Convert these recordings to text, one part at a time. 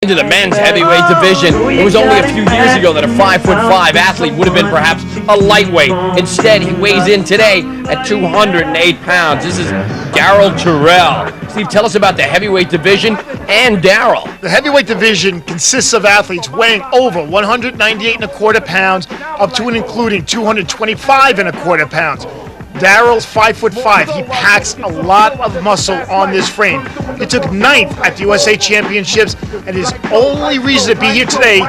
Into the men's heavyweight division. It was only a few years ago that a 5'5" athlete would have been perhaps a lightweight. Instead, he weighs in today at 208 pounds. This is Darryl Terrell. Steve, tell us about the heavyweight division and Darryl. The heavyweight division consists of athletes weighing over 198.25 pounds up to and including 225.25 pounds. Darryl's 5'5". He packs a lot of muscle on this frame. He took 9th at the USA Championships, and his only reason to be here today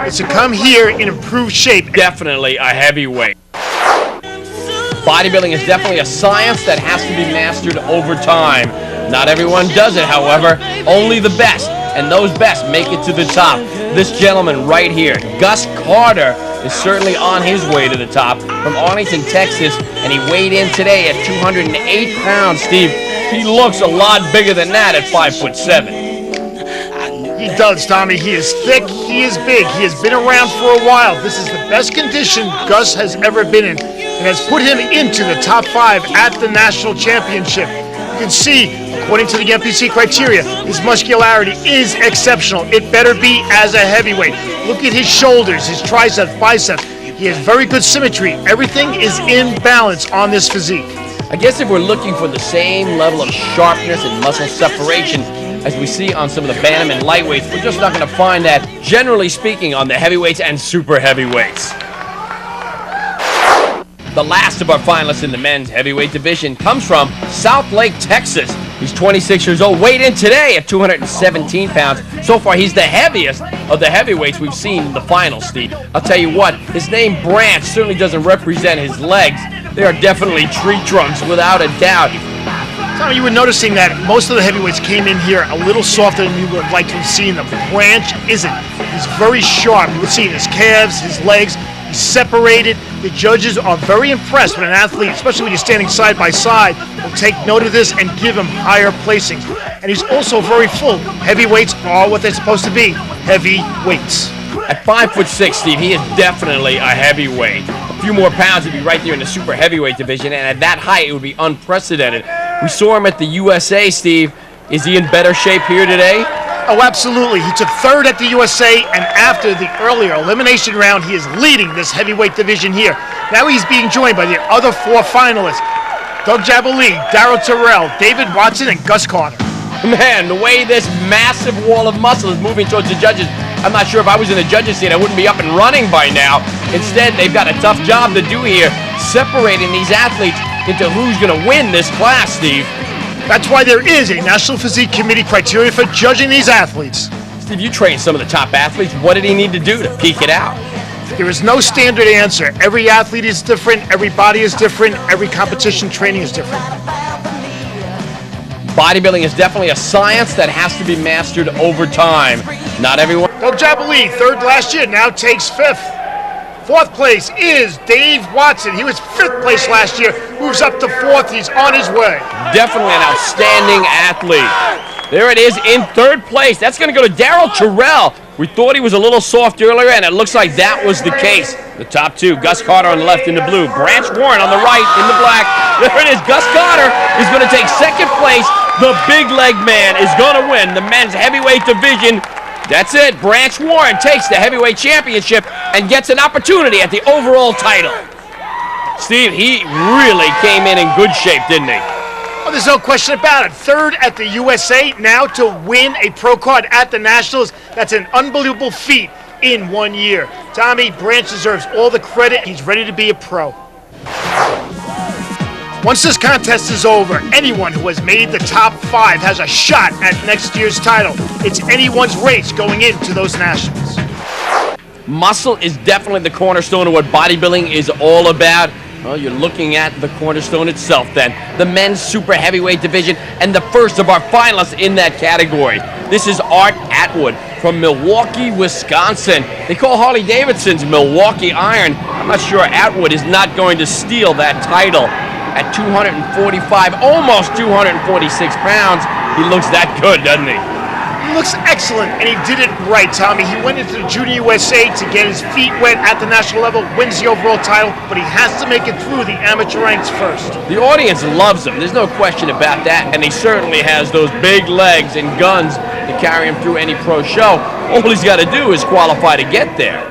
is to come here in improved shape. Definitely a heavyweight. Bodybuilding is definitely a science that has to be mastered over time. Not everyone does it, however. Only the best, and those best make it to the top. This gentleman right here, Gus Carter, is certainly on his way to the top from Arlington, Texas, and he weighed in today at 208 pounds, Steve. He looks a lot bigger than that at 5'7". He does, Tommy. He is thick, he is big, he has been around for a while. This is the best condition Gus has ever been in, and has put him into the top 5 at the national championship. You can see, according to the NPC criteria, his muscularity is exceptional. It better be as a heavyweight. Look at his shoulders, his triceps, biceps. He has very good symmetry. Everything is in balance on this physique. I guess if we're looking for the same level of sharpness and muscle separation as we see on some of the bantam and lightweights, we're just not going to find that, generally speaking, on the heavyweights and super heavyweights. The last of our finalists in the men's heavyweight division comes from South Lake, Texas. He's 26 years old, weighed in today at 217 pounds. So far, he's the heaviest of the heavyweights we've seen in the finals, Steve. I'll tell you what, his name Branch certainly doesn't represent his legs. They are definitely tree trunks, without a doubt. Tommy, you were noticing that most of the heavyweights came in here a little softer than you would have liked to have seen them. Branch isn't. He's very sharp. You can see his calves, his legs. He's separated. The judges are very impressed when an athlete, especially when you're standing side by side, will take note of this and give him higher placings. And he's also very full. Heavyweights are what they're supposed to be, heavyweights. At 5'6", Steve, he is definitely a heavyweight. A few more pounds, he'd be right there in the super heavyweight division, and at that height, it would be unprecedented. We saw him at the USA, Steve. Is he in better shape here today? Oh, absolutely. He took 3rd at the USA, and after the earlier elimination round, he is leading this heavyweight division here. Now he's being joined by the other 4 finalists: Doug Jaballee, Darryl Terrell, David Watson, and Gus Carter. Man, the way this massive wall of muscle is moving towards the judges, I'm not sure if I was in the judges' seat, I wouldn't be up and running by now. Instead, they've got a tough job to do here, separating these athletes into who's going to win this class, Steve. That's why there is a National Physique Committee criteria for judging these athletes. Steve, you trained some of the top athletes. What did he need to do to peak it out? There is no standard answer. Every athlete is different, every body is different, every competition training is different. Bodybuilding is definitely a science that has to be mastered over time. Not everyone. Doug Jaballee, 3rd last year, now takes 5th. 4th place is Dave Watson. He was 5th place last year, moves up to 4th. He's on his way. Definitely an outstanding athlete. There it is in 3rd place. That's going to go to Darryl Terrell. We thought he was a little soft earlier, and it looks like that was the case. The top 2, Gus Carter on the left in the blue, Branch Warren on the right in the black. There it is. Gus Carter is going to take 2nd place. The big leg man is going to win the men's heavyweight division. That's it. Branch Warren takes the heavyweight championship and gets an opportunity at the overall title. Steve, he really came in good shape, didn't he? Oh, there's no question about it. 3rd at the USA, now to win a pro card at the Nationals. That's an unbelievable feat in 1 year. Tommy, Branch deserves all the credit. He's ready to be a pro. Once this contest is over, anyone who has made the top 5 has a shot at next year's title. It's anyone's race going into those nationals. Muscle is definitely the cornerstone of what bodybuilding is all about. Well, you're looking at the cornerstone itself then. The men's super heavyweight division and the first of our finalists in that category. This is Art Atwood from Milwaukee, Wisconsin. They call Harley-Davidson's Milwaukee Iron. I'm not sure Atwood is not going to steal that title. At 245, almost 246 pounds, he looks that good, doesn't he? He looks excellent, and he did it right, Tommy. He went into the Junior USA to get his feet wet at the national level, wins the overall title, but he has to make it through the amateur ranks first. The audience loves him. There's no question about that, and he certainly has those big legs and guns to carry him through any pro show. All he's got to do is qualify to get there.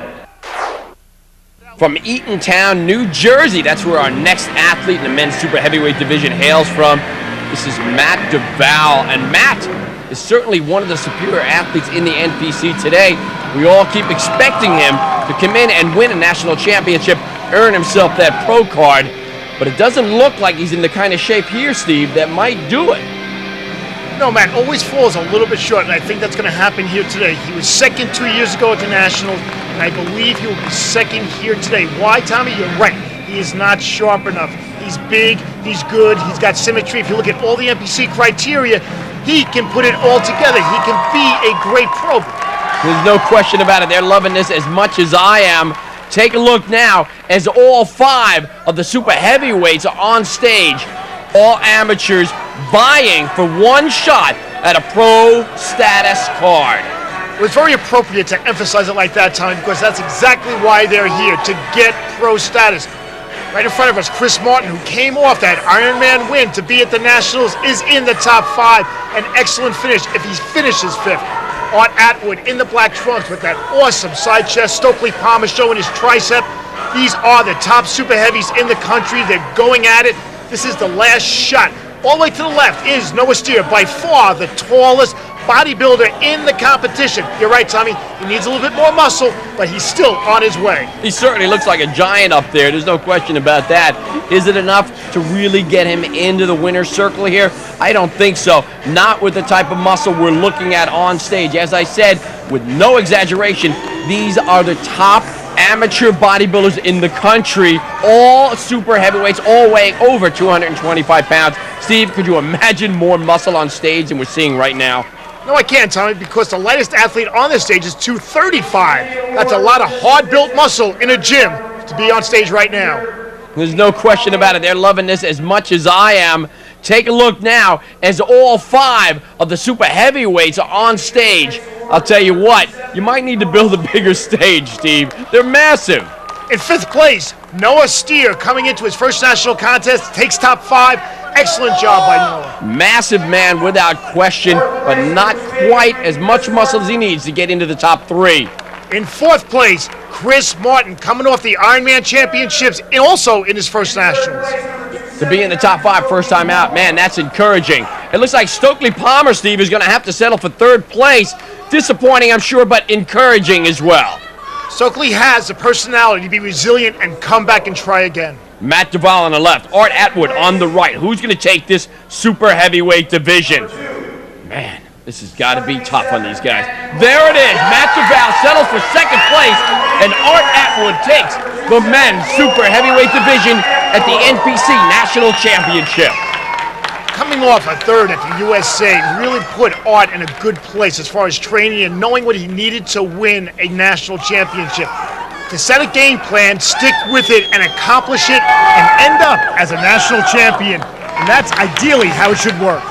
From Eatontown, New Jersey, that's where our next athlete in the men's super heavyweight division hails from. This is Matt Duval, and Matt is certainly one of the superior athletes in the NPC today. We all keep expecting him to come in and win a national championship, earn himself that pro card, but it doesn't look like he's in the kind of shape here, Steve, that might do it. No, Matt always falls a little bit short, and I think that's going to happen here today. He was second 2 years ago at the Nationals, and I believe he will be second here today. Why, Tommy? You're right. He is not sharp enough. He's big, he's good, he's got symmetry. If you look at all the NPC criteria, he can put it all together. He can be a great pro. There's no question about it. They're loving this as much as I am. Take a look now as all 5 of the super heavyweights are on stage. All amateurs vying for one shot at a pro status card. It was very appropriate to emphasize it like that, Tommy, because that's exactly why they're here, to get pro status. Right in front of us, Chris Martin, who came off that Ironman win to be at the Nationals, is in the top 5. An excellent finish if he finishes 5th. Art Atwood in the black trunks with that awesome side chest. Stokely Palmer showing his tricep. These are the top super heavies in the country. They're going at it. This is the last shot. All the way to the left is Noah Steer, by far the tallest bodybuilder in the competition. You're right, Tommy. He needs a little bit more muscle, but he's still on his way. He certainly looks like a giant up there. There's no question about that. Is it enough to really get him into the winner's circle here? I don't think so. Not with the type of muscle we're looking at on stage. As I said, with no exaggeration, these are the top amateur bodybuilders in the country, all super heavyweights, all weighing over 225 pounds. Steve, could you imagine more muscle on stage than we're seeing right now? No, I can't, Tommy, because the lightest athlete on this stage is 235. That's a lot of hard-built muscle in a gym to be on stage right now. There's no question about it. They're loving this as much as I am. Take a look now as all 5 of the super heavyweights are on stage. I'll tell you what, you might need to build a bigger stage, Steve. They're massive. In 5th place, Noah Steer, coming into his first national contest, takes top 5. Excellent job by Noah. Massive man without question, but not quite as much muscle as he needs to get into the top 3. In 4th place, Chris Martin, coming off the Ironman championships, and also in his first nationals. To be in the top 5 first time out, man, that's encouraging. It looks like Stokely Palmer, Steve, is going to have to settle for 3rd place. Disappointing, I'm sure, but encouraging as well. Stokely has the personality to be resilient and come back and try again. Matt Duval on the left, Art Atwood on the right. Who's going to take this super heavyweight division? Man, this has got to be tough on these guys. There it is. Matt Duval settles for 2nd place, and Art Atwood takes the men's super heavyweight division at the NPC National Championship. Coming off a 3rd at the USA really put Art in a good place as far as training and knowing what he needed to win a national championship. To set a game plan, stick with it, and accomplish it, and end up as a national champion. And that's ideally how it should work.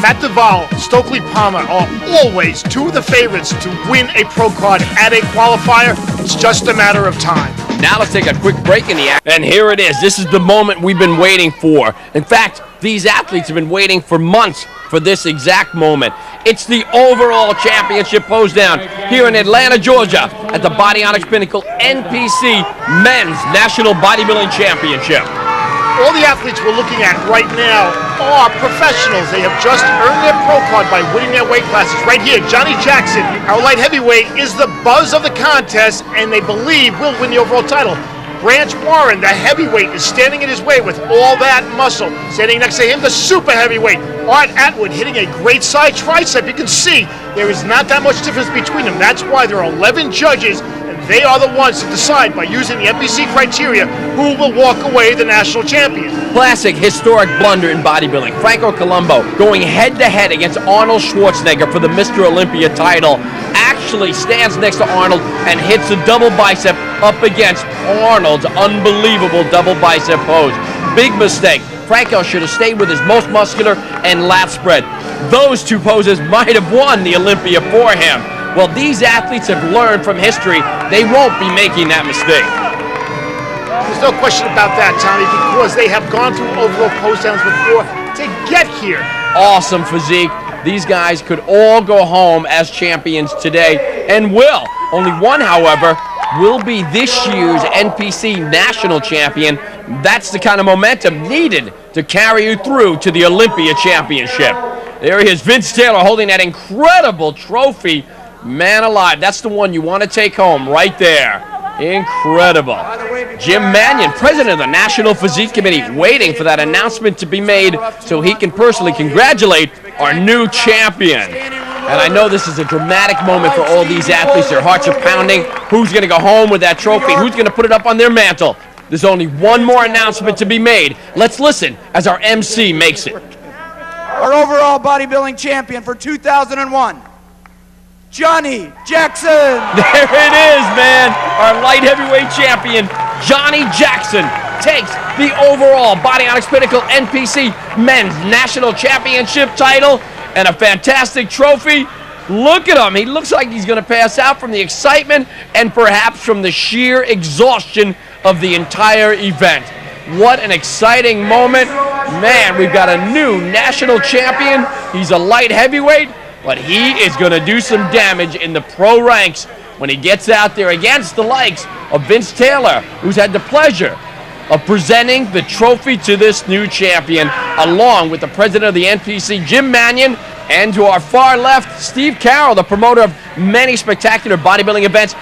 Matt Duval, Stokely Palmer are always 2 of the favorites to win a pro card at a qualifier. It's just a matter of time. Now let's take a quick break in the act. And here it is. This is the moment we've been waiting for. In fact, these athletes have been waiting for months for this exact moment. It's the overall championship pose down here in Atlanta, Georgia at the Bodyonics Pinnacle NPC Men's National Bodybuilding Championship. All the athletes we're looking at right now are professionals. They have just earned their pro card by winning their weight classes. Right here, Johnny Jackson, our light heavyweight, is the buzz of the contest, and they believe will win the overall title. Branch Warren, the heavyweight, is standing in his way with all that muscle. Standing next to him, the super heavyweight, Art Atwood, hitting a great side tricep. You can see there is not that much difference between them. That's why there are 11 judges, and they are the ones to decide by using the NPC criteria who will walk away the national champion. Classic historic blunder in bodybuilding. Franco Columbu going head-to-head against Arnold Schwarzenegger for the Mr. Olympia title. Actually stands next to Arnold and hits a double bicep up against Arnold's unbelievable double bicep pose. Big mistake. Franco should have stayed with his most muscular and lat spread. Those 2 poses might have won the Olympia for him. Well, these athletes have learned from history they won't be making that mistake. There's no question about that, Tommy, because they have gone through overall pose downs before to get here. Awesome physique. these guys could all go home as champions today, and will. Only one, however, will be this year's NPC national champion. That's the kind of momentum needed to carry you through to the Olympia Championship. There he is, Vince Taylor, holding that incredible trophy. Man alive, that's the one you want to take home right there. Incredible. Jim Mannion, president of the National Physique Committee, waiting for that announcement to be made so he can personally congratulate our new champion. And I know this is a dramatic moment for all these athletes. Their hearts are pounding. Who's going to go home with that trophy? Who's going to put it up on their mantle? There's only one more announcement to be made. Let's listen as our MC makes it. Our overall bodybuilding champion for 2001, Johnny Jackson. There it is, man. Our light heavyweight champion, Johnny Jackson, takes the overall Body-Onyx Pinnacle NPC Men's National Championship title and a fantastic trophy. Look at him. He looks like he's going to pass out from the excitement and perhaps from the sheer exhaustion of the entire event. What an exciting moment. Man, we've got a new national champion. He's a light heavyweight, but he is going to do some damage in the pro ranks when he gets out there against the likes of Vince Taylor, who's had the pleasure of presenting the trophy to this new champion, along with the president of the NPC, Jim Mannion, and to our far left, Steve Carroll, the promoter of many spectacular bodybuilding events,